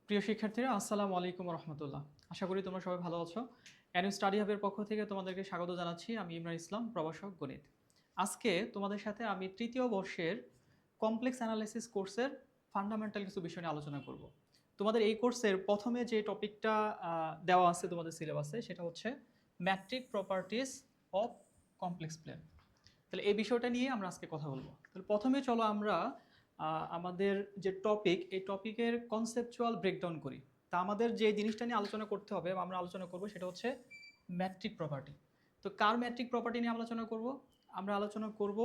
প্রিয় শিক্ষার্থীরা, আসসালামু আলাইকুম রহমতুল্লাহ। আশা করি তোমরা সবাই ভালো আছো। এনইউ স্টাডি হাবের পক্ষ থেকে তোমাদেরকে স্বাগত জানাচ্ছি। আমি ইমরান ইসলাম, প্রভাষক গণিত। আজকে তোমাদের সাথে আমি তৃতীয় বর্ষের কমপ্লেক্স অ্যানালাইসিস কোর্সের ফান্ডামেন্টাল কিছু বিষয় নিয়ে আলোচনা করব। তোমাদের এই কোর্সের প্রথমে যে টপিকটা দেওয়া আছে তোমাদের সিলেবাসে, সেটা হচ্ছে metric properties of complex plane. তাহলে এই বিষয়টা নিয়ে আমরা আজকে কথা বলবো। তাহলে প্রথমে চলো আমরা আমাদের যে টপিক, এই টপিকের কনসেপচুয়াল ব্রেকডাউন করি। তা আমাদের যে জিনিসটা নিয়ে আলোচনা করতে হবে বা আমরা আলোচনা করব সেটা হচ্ছে ম্যাট্রিক প্রপার্টি। তো কার ম্যাট্রিক প্রপার্টি নিয়ে আলোচনা করব? আমরা আলোচনা করব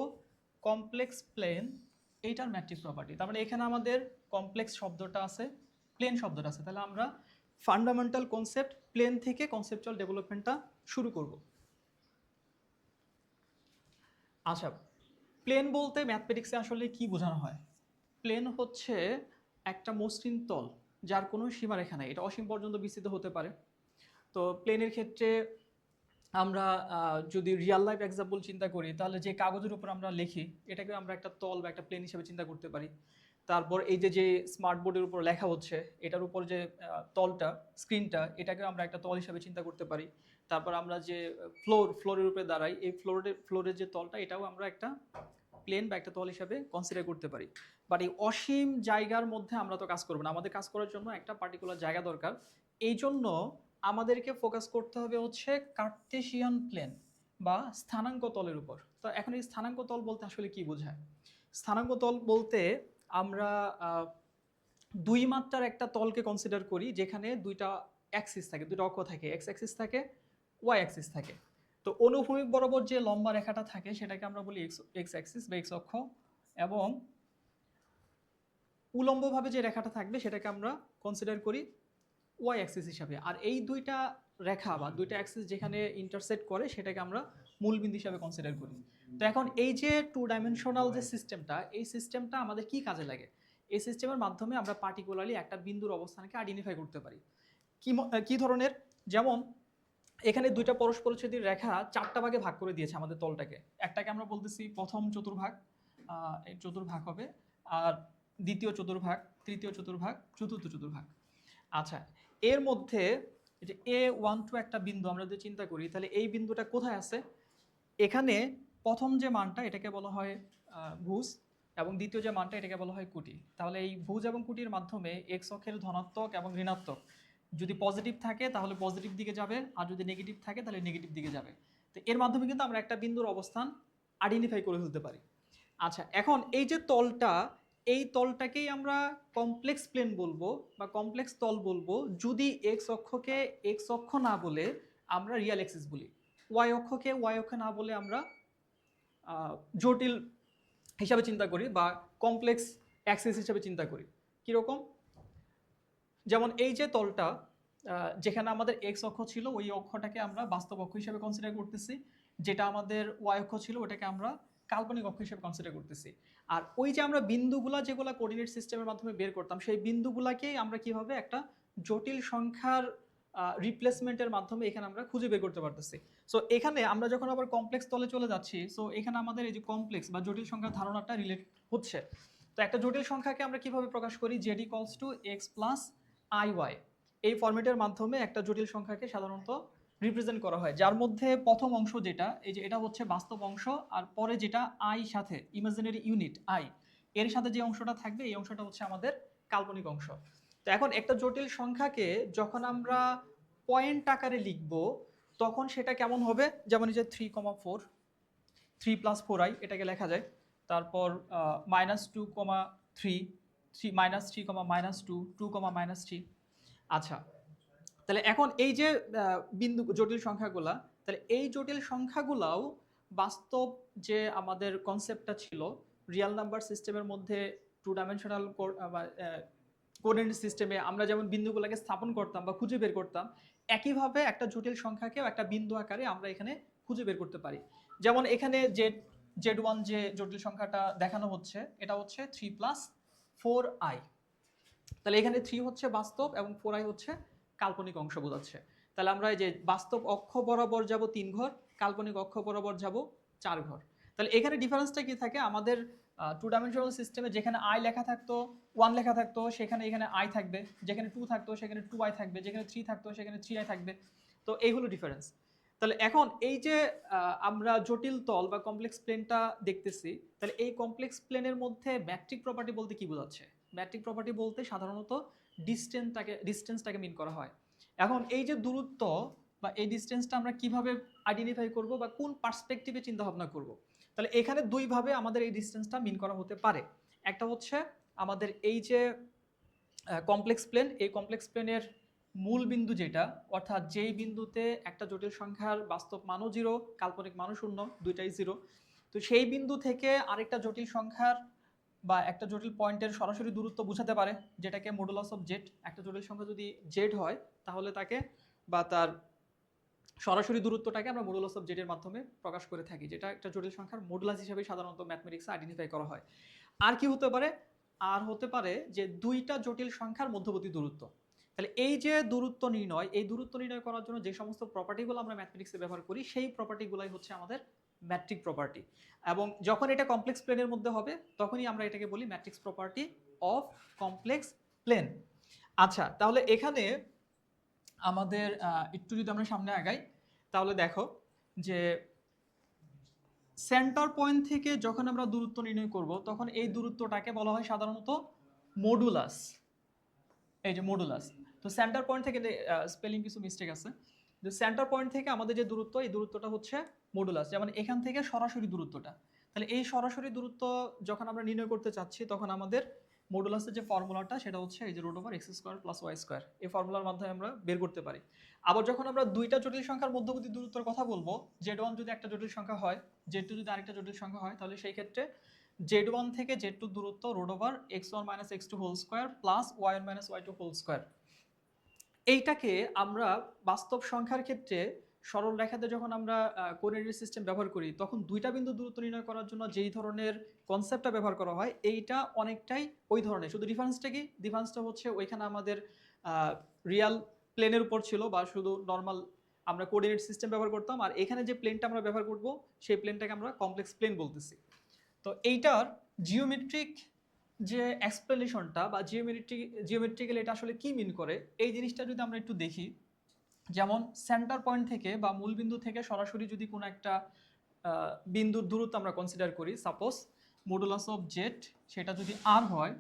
কমপ্লেক্স প্লেন, এইটার ম্যাট্রিক প্রপার্টি। তার মানে এখানে আমাদের কমপ্লেক্স শব্দটা আছে, প্লেন শব্দটা আছে। তাহলে আমরা ফান্ডামেন্টাল কনসেপ্ট প্লেন থেকে কনসেপচুয়াল ডেভেলপমেন্টটা শুরু করব। আচ্ছা, প্লেন বলতে ম্যাথমেটিক্সে আসলে কি বোঝানো হয়? প্লেন হচ্ছে একটা মসৃণ তল, যার কোনো সীমারেখা নেই। এটা অসীম পর্যন্ত বিস্তৃত হতে পারে। তো প্লেনের ক্ষেত্রে আমরা যদি রিয়েল লাইফ এক্সাম্পল চিন্তা করি, তাহলে যে কাগজের উপর আমরা লিখি, এটাকে আমরা একটা তল বা একটা প্লেন হিসেবে চিন্তা করতে পারি। তারপর এই যে স্মার্ট বোর্ডের উপর লেখা হচ্ছে, এটার উপর যে তলটা, স্ক্রিনটা, এটাকে আমরা একটা তল হিসেবে চিন্তা করতে পারি। তারপর আমরা যে ফ্লোরের উপরে দাঁড়াই, এই ফ্লোরের যে তলটা, এটাও আমরা একটা প্লেন বা একটা তল হিসাবে কনসিডার করতে পারি। বাট এই অসীম জায়গার মধ্যে আমরা তো কাজ করবো না, আমাদের কাজ করার জন্য একটা পার্টিকুলার জায়গা দরকার। এই জন্য আমাদেরকে ফোকাস করতে হবে হচ্ছে কার্টেশিয়ান প্লেন বা স্থানাঙ্ক তলের উপর। তো এখন এই স্থানাঙ্ক তল বলতে আসলে কি বোঝায়? স্থানাঙ্ক তল বলতে আমরা দুই মাত্রার একটা তলকে কনসিডার করি, যেখানে দুইটা অ্যাক্সিস থাকে, দুইটা অক্ষ থাকে, এক্স অ্যাক্সিস থাকে, ওয়াই অ্যাক্সিস থাকে। তো অনুভূমিক বরাবর যে লম্বা রেখাটা থাকে সেটাকে আমরা বলি এক্স অ্যাক্সিস বা এক্স অক্ষ, এবং উলম্বভাবে যে রেখাটা থাকবে সেটাকে আমরা কনসিডার করি ওয়াই অ্যাক্সিস হিসাবে। আর এই দুইটা রেখা বা দুইটা অ্যাক্সিস যেখানে ইন্টারসেক্ট করে সেটাকে আমরা মূলবিন্দু হিসাবে কনসিডার করি। তো এখন এই যে টু ডাইমেনশনাল যে সিস্টেমটা, এই সিস্টেমটা আমাদের কি কাজে লাগে? এই সিস্টেমের মাধ্যমে আমরা পার্টিকুলারলি একটা বিন্দুর অবস্থানকে আইডেন্টিফাই করতে পারি। কি ধরনের? যেমন এখানে দুইটা পরস্পরচ্ছেদী রেখা চারটা ভাগে ভাগ করে দিয়েছে আমাদের তলটাকে। একটাকে আমরা বলতেছি প্রথম চতুর্ভাগ, এই চতুর্ভাগ হবে। আর দ্বিতীয় চতুর্ভাগ, তৃতীয় চতুর্ভাগ, চতুর্থ চতুর্ভাগ। আচ্ছা, এর মধ্যে যে A12 একটা বিন্দু আমরা যদি চিন্তা করি, তাহলে এই বিন্দুটা কোথায় আছে? এখানে প্রথম যে মানটা, এটাকে বলা হয় ভুজ, এবং দ্বিতীয় যে মানটা, এটাকে বলা হয় কুটি। তাহলে এই ভুজ এবং কুটির মাধ্যমে এক্স অক্ষের ধনাত্মক এবং ঋণাত্মক যদি পজিটিভ থাকে তাহলে পজিটিভ দিকে যাবে, আর যদি নেগেটিভ থাকে তাহলে নেগেটিভ দিকে যাবে। তো এর মাধ্যমে কিন্তু আমরা একটা বিন্দুর অবস্থান আইডেন্টিফাই করে ফেলতে পারি। আচ্ছা, এখন এই যে তলটা, এই তলটাকেই আমরা কমপ্লেক্স প্লেন বলবো বা কমপ্লেক্স তল বলবো যদি এক্স অক্ষকে এক্স অক্ষ না বলে আমরা রিয়াল অ্যাক্সিস বলি, ওয়াই অক্ষকে ওয়াই অক্ষ না বলে আমরা জটিল হিসাবে চিন্তা করি বা কমপ্লেক্স অ্যাক্সিস হিসাবে চিন্তা করি। কীরকম? যেমন এই যে তলটা, যেখানে আমাদের এক্স অক্ষ ছিল, ওই অক্ষটাকে আমরা বাস্তব অক্ষ হিসেবে কনসিডার করতেছি। যেটা আমাদের ওয়াই অক্ষ ছিল, ওটাকে আমরা কাল্পনিক অক্ষ হিসেবে কনসিডার করতেছি। আর ওই যে আমরা বিন্দুগুলা যেগুলো কোঅর্ডিনেট সিস্টেমের মাধ্যমে বের করতাম, সেই বিন্দুগুলাকেই আমরা কিভাবে একটা জটিল সংখ্যার রিপ্লেসমেন্টের মাধ্যমে এখানে আমরা খুঁজে বের করতে পারতেছি। সো এখানে আমরা যখন আবার কমপ্লেক্স তলে চলে যাচ্ছি, সো এখানে আমাদের এই যে কমপ্লেক্স বা জটিল সংখ্যার ধারণাটা রিলেট হচ্ছে। তো একটা জটিল সংখ্যাকে আমরা কিভাবে প্রকাশ করি? Z equals to X plus I Y, এই ফরম্যাটের মাধ্যমে একটা জটিল সংখ্যাকে সাধারণত রিপ্রেজেন্ট করা হয়, যার মধ্যে প্রথম অংশ যেটা, এই যে এটা হচ্ছে বাস্তব অংশ, আর পরে যেটা আই সাথে ইমাজিনারি ইউনিট আই, এর সাথে যে অংশটা থাকবে, এই অংশটা হচ্ছে আমাদের কাল্পনিক অংশ। তো এখন একটা জটিল সংখ্যাকে যখন আমরা পয়েন্ট আকারে লিখব, তখন সেটা কেমন হবে? যেমন এই যে 3,4, 3+4i, এটাকে লেখা যায়। তারপর -2,3, -3, -2, 2,-3। আচ্ছা, তাহলে এখন এই যে বিন্দু জটিল সংখ্যাগুলা, তাহলে এই জটিল সংখ্যাগুলাও বাস্তব যে আমাদের কনসেপ্টটা ছিল রিয়েল নাম্বার সিস্টেমের মধ্যে, টু ডাইমেনশনাল কোঅর্ডিনেট সিস্টেমে আমরা যেমন বিন্দুগুলোকে স্থাপন করতাম বা খুঁজে বের করতাম, একইভাবে একটা জটিল সংখ্যাকেও একটা বিন্দু আকারে আমরা এখানে খুঁজে বের করতে পারি। যেমন এখানে Z1 যে জটিল সংখ্যাটা দেখানো হচ্ছে, এটা হচ্ছে 3+4i। তাহলে এখানে 3 হচ্ছে বাস্তব এবং 4i হচ্ছে কাল্পনিক অংশ বোঝাচ্ছে। তাহলে আমরা এই যে বাস্তব অক্ষ বরাবর যাব 3 ঘর, কাল্পনিক অক্ষ বরাবর যাব 4 ঘর। তাহলে এখানে ডিফারেন্সটা কি থাকে? আমাদের টু ডাইমেনশনাল সিস্টেমে যেখানে আই লেখা থাকতো 1 লেখা থাকতো, সেখানে এখানে আই থাকবে, যেখানে 2 থাকতো সেখানে 2i থাকবে, যেখানে 3 থাকতো সেখানে 3i থাকবে। তো এই হলো ডিফারেন্স। তাহলে এখন এই যে আমরা জটিল তল বা কমপ্লেক্স প্লেনটা দেখতেছি, তাহলে এই কমপ্লেক্স প্লেনের মধ্যে ম্যাট্রিক প্রপার্টি বলতে কি বোঝাচ্ছে? ম্যাট্রিক প্রপার্টি বলতে সাধারণত ডিস্টেন্সটাকে মিন করা হয়। এখন এই যে দূরত্ব বা এই ডিস্টেন্সটা আমরা কিভাবে আইডেন্টিফাই করব বা কোন পার্সপেক্টিভে চিন্তা ভাবনা করব? তাহলে এখানে দুইভাবে আমাদের এই ডিস্টেন্সটা মিন করা হতে পারে। একটা হচ্ছে আমাদের এই যে কমপ্লেক্স প্লেন, এই কমপ্লেক্স প্লেনের মূল বিন্দু যেটা, অর্থাৎ যেই বিন্দুতে একটা জটিল সংখ্যার বাস্তব মানও 0, কাল্পনিক মানও 0, দুইটাই 0, তো সেই বিন্দু থেকে আরেকটা জটিল সংখ্যার বা একটা জটিল পয়েন্টের সরাসরি দূরত্ব বোঝাতে পারে, যেটাকে মডুলাস অফ জেড। একটা জটিল সংখ্যা যদি জেড হয় তাহলে তাকে বা তার সরাসরি দূরত্বটাকে আমরা মডুলাস অফ জেড এর মাধ্যমে প্রকাশ করে থাকি, যেটা একটা জটিল সংখ্যার মডুলাস হিসেবে সাধারণত ম্যাথমেটিক্সে আইডেন্টিফাই করা হয়। আর কি হতে পারে? আর হতে পারে যে দুইটা জটিল সংখ্যার মধ্যবর্তী দূরত্ব। তাহলে এই যে দূরত্ব নির্ণয়, এই দূরত্ব নির্ণয় করার জন্য যে সমস্ত প্রপার্টিগুলো আমরা ম্যাথমেটিক্সে ব্যবহার করি, সেই প্রপার্টিগুলাই হচ্ছে আমাদের ম্যাট্রিক প্রপার্টি। এবং যখন এটা কমপ্লেক্স প্লেনের মধ্যে হবে তখনই আমরা এটাকে বলি matrix property of complex plane. আচ্ছা, তাহলে এখানে আমাদের একটু যদি আমরা সামনে আগাই, তাহলে দেখো যে সেন্টার পয়েন্ট থেকে যখন আমরা দূরত্ব নির্ণয় করব, তখন এই দূরত্বটাকে বলা হয় সাধারণত মডুলাস। এই যে মডুলাস। তো সেন্টার পয়েন্ট থেকে, স্পেলিং কিছু মিস্টেক আছে, যে সেন্টার পয়েন্ট থেকে আমাদের যে দূরত্ব, এই দূরত্বটা হচ্ছে মডুলাস। যেমন এখান থেকে সরাসরি দূরত্বটা, তাহলে এই সরাসরি দূরত্ব যখন আমরা নির্ণয় করতে চাচ্ছি, তখন আমাদের মডুলাসের যে ফর্মুলাটা সেটা হচ্ছে এই যে √x² + y², এই ফর্মুলার মাধ্যমে আমরা বের করতে পারি। আবার যখন আমরা দুইটা জটিল সংখ্যার মধ্যবর্তী দূরত্বের কথা বলবো, z1 যদি একটা জটিল সংখ্যা হয়, z2 যদি আরেকটা জটিল সংখ্যা হয়, তাহলে সেই ক্ষেত্রে z1 থেকে z2 দূরত্ব √x1 - x2 whole square plus y1 - y2 whole square. এইটাকে আমরা বাস্তব সংখ্যার ক্ষেত্রে সরল রেখাতে যখন আমরা কোঅর্ডিনেট সিস্টেম ব্যবহার করি, তখন দুইটা বিন্দু দূরত্ব নির্ণয় করার জন্য যেই ধরনের কনসেপ্টটা ব্যবহার করা হয়, এইটা অনেকটাই ওই ধরনের। শুধু ডিফারেন্সটা কি? ডিফারেন্সটা হচ্ছে ওইখানে আমাদের রিয়াল প্লেনের উপর ছিল বা শুধু নর্মাল আমরা কোঅর্ডিনেট সিস্টেম ব্যবহার করতাম, আর এখানে যে প্লেনটা আমরা ব্যবহার করব সেই প্লেনটাকে আমরা কমপ্লেক্স প্লেন বলতেছি। তো এইটার জিওমেট্রিক যে এক্সপ্লেনেশনটা বা জিওমেট্রিক্যাল এটা আসলে কি মিন করে, এই জিনিসটা যদি আমরা একটু দেখি, যেমন সেন্টার পয়েন্ট থেকে বা মূল বিন্দু থেকে সরাসরি যদি কোনো একটা বিন্দুর দূরত্ব আমরা কনসিডার করি, সাপোজ মডুলাস অফ জেড সেটা যদি আর হয়,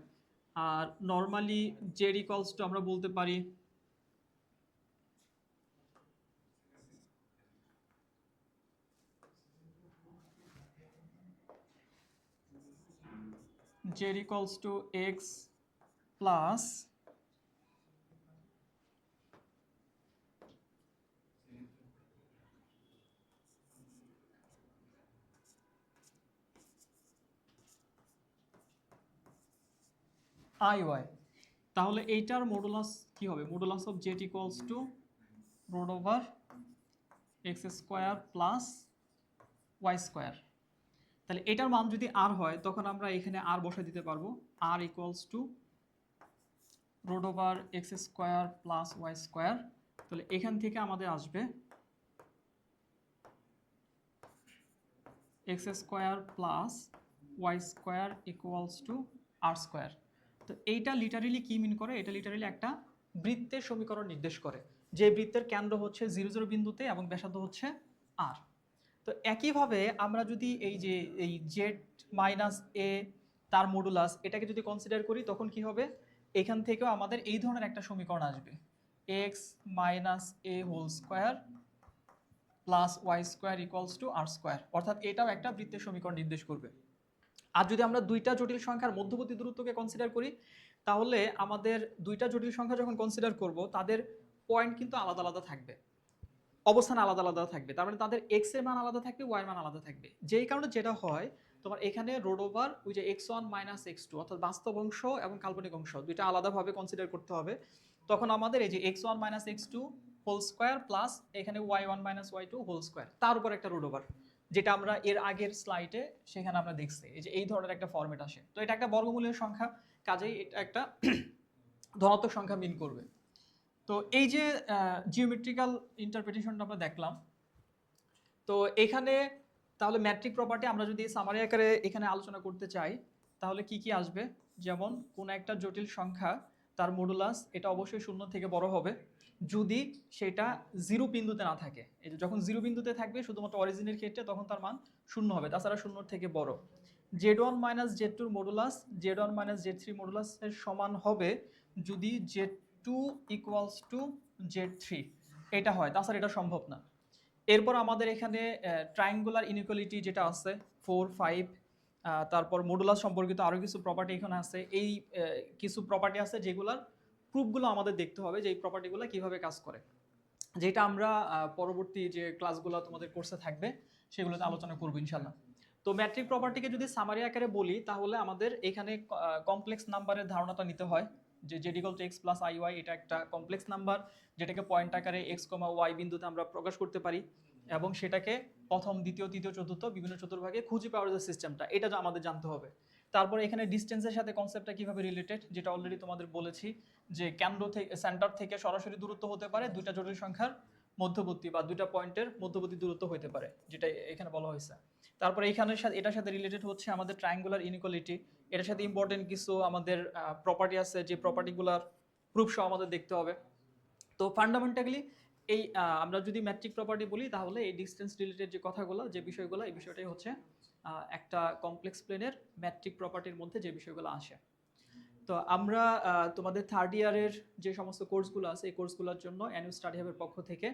আর নর্মালি জেড ইকুয়ালস টু আমরা বলতে পারি z equals to x plus iy, তাহলে এইটার মডুলাস কি হবে? Modulus of Z equals two √x² plus y²। তাহলে এটার মান যদি আর হয়, তখন আমরা এখানে আর বসে দিতে পারবো, আর equals to √x² plus y²। তাহলে এখান থেকে আমাদের আসবে x² plus y² equals to r²। তো এইটা লিটারেলি কি মিন করে? এটা লিটারেলি একটা বৃত্তের সমীকরণ নির্দেশ করে, যে বৃত্তের কেন্দ্র হচ্ছে 0 0 বিন্দুতে এবং ব্যাসার্ধ হচ্ছে r। তো একইভাবে আমরা যদি এই যে এই জেড মাইনাস এ তার মডুলাস এটাকে যদি কনসিডার করি, তখন কি হবে? এখান থেকেও আমাদের এই ধরনের একটা সমীকরণ আসবে, X minus A whole square plus y² equals to r²। অর্থাৎ এটাও একটা বৃত্তের সমীকরণ নির্দেশ করবে। আর যদি আমরা দুইটা জটিল সংখ্যার মধ্যবর্তী দূরত্বকে কনসিডার করি, তাহলে আমাদের দুইটা জটিল সংখ্যা যখন কনসিডার করব, তাদের পয়েন্ট কিন্তু আলাদা আলাদা থাকবে, অবস্থান আলাদা আলাদা থাকবে। তার মানে তাদের এক্স এর মান আলাদা থাকবে, ওয়াই এর মান আলাদা থাকবে। যেই কারণে যেটা হয়, তোমার এখানে √ওভার ওই যে x1 - x2 অর্থাৎ বাস্তব অংশ এবং কাল্পনিক অংশ দুইটা আলাদাভাবে কনসিডার করতে হবে। তখন আমাদের এই যে x1 - x2 whole square plus এখানে y1 - y2 হোল স্কয়ার, তার উপর একটা √ওভার, যেটা আমরা এর আগের স্লাইডে সেখানে আমরা দেখছি, এই যে এই ধরনের একটা ফরম্যাট আসে। তো এটা একটা বর্গমূলের সংখ্যা, কাজেই এটা একটা ধনাত্মক সংখ্যা মিন করবে। তো এই যে জিওমেট্রিক্যাল ইন্টারপ্রিটেশনটা আমরা দেখলাম, তো এখানে তাহলে ম্যাট্রিক প্রপার্টি আমরা যদি সামারি আকারে এখানে আলোচনা করতে চাই, তাহলে কি কি আসবে, যেমন কোন একটা জটিল সংখ্যা তার মডুলাস এটা অবশ্যই শূন্য থেকে বড় হবে যদি সেটা জিরো বিন্দুতে না থাকে। এই যে যখন জিরো বিন্দুতে থাকবে শুধুমাত্র অরিজিনের ক্ষেত্রে তখন তার মান শূন্য হবে, তাছাড়া শূন্যর থেকে বড়। Z1 minus Z2 modulus Z1 minus Z3 মডুলাসের সমান হবে যদি Z2 ইকুয়ালস টু Z3 এটা হয়, তাছাড়া এটা সম্ভব না। এরপর আমাদের এখানে ট্রায়াঙ্গুলার ইনইকুয়ালিটি যেটা আছে 4, 5, তারপর মডুলাস সম্পর্কিত আরও কিছু প্রপার্টি এখানে আছে। এই কিছু প্রপার্টি আছে যেগুলোর প্রুফগুলো আমাদের দেখতে হবে যে এই প্রপার্টিগুলো কিভাবে কাজ করে, যেটা আমরা পরবর্তী যে ক্লাসগুলো তোমাদের কোর্সে থাকবে সেগুলোতে আলোচনা করবো ইনশাল্লাহ। তো ম্যাট্রিক প্রপার্টিকে যদি সামারি আকারে বলি তাহলে আমাদের এখানে কমপ্লেক্স নাম্বারের ধারণাটা নিতে হয় যে z = x + iy এটা একটা কমপ্লেক্স নাম্বার যেটাকে পয়েন্ট আকারে x, y বিন্দুতে আমরা প্রকাশ করতে পারি এবং সেটাকে প্রথম, দ্বিতীয়, তৃতীয়, চতুর্থ বিভিন্ন চতুর্ভাগে খুঁজে পাওয়ার যে সিস্টেমটা এটা আমাদের জানতে হবে। তারপরে এখানে ডিস্টেন্সের সাথে কনসেপ্টটা কিভাবে রিলেটেড যেটা অলরেডি তোমাদের বলেছি যে কেন্দ্র থেকে সেন্টার থেকে সরাসরি দূরত্ব হতে পারে দুইটা জটিল সংখ্যার মধ্যবর্তী বা দুইটা পয়েন্টের মধ্যবর্তী দূরত্ব হতে পারে, যেটা এখানে বলা হয়েছে। তারপরে এখানে এটার সাথে রিলেটেড হচ্ছে আমাদের ট্রায়াঙ্গুলার ইনইকুয়ালিটি, এটার সাথে ইম্পর্টেন্ট কিছু আমাদের প্রপার্টি আছে যে প্রপার্টিগুলোর প্রুফ সহ আমাদের দেখতে হবে। তো ফান্ডামেন্টালি এই আমরা যদি ম্যাট্রিক প্রপার্টি বলি তাহলে এই ডিসটেন্স রিলেটেড যে কথাগুলো যে বিষয়গুলো এই বিষয়টাই হচ্ছে একটা কমপ্লেক্স প্লেনের ম্যাট্রিক প্রপার্টির মধ্যে যে বিষয়গুলো আসে। তো আমরা তোমাদের থার্ড ইয়ারের যে সমস্ত কোর্সগুলো আছে এই কোর্সগুলোর জন্য অ্যানুয়াল স্টাডি হাবের পক্ষ থেকে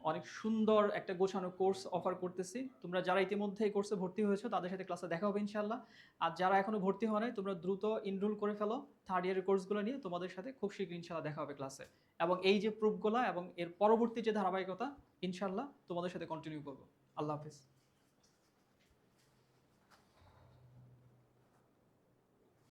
অনেক সুন্দর একটা গোছানো কোর্স অফার করতেছি। তোমরা যারা ইতিমধ্যে এই কোর্সে ভর্তি হয়েছো তাদের সাথে ক্লাসে দেখা হবে ইনশাআল্লাহ। আর যারা এখনো ভর্তি হয় নাই তোমরা দ্রুত এনরোল করে ফেলো থার্ড ইয়ারের কোর্সগুলো নিয়ে, তোমাদের সাথে খুব শীঘ্রই ইনশাআল্লাহ দেখা হবে ক্লাসে। এবং এই যে প্রুফগুলো এবং এর পরবর্তী যে ধারাবাহিকতা ইনশাআল্লাহ তোমাদের সাথে কন্টিনিউ করবো। আল্লাহ হাফিজ।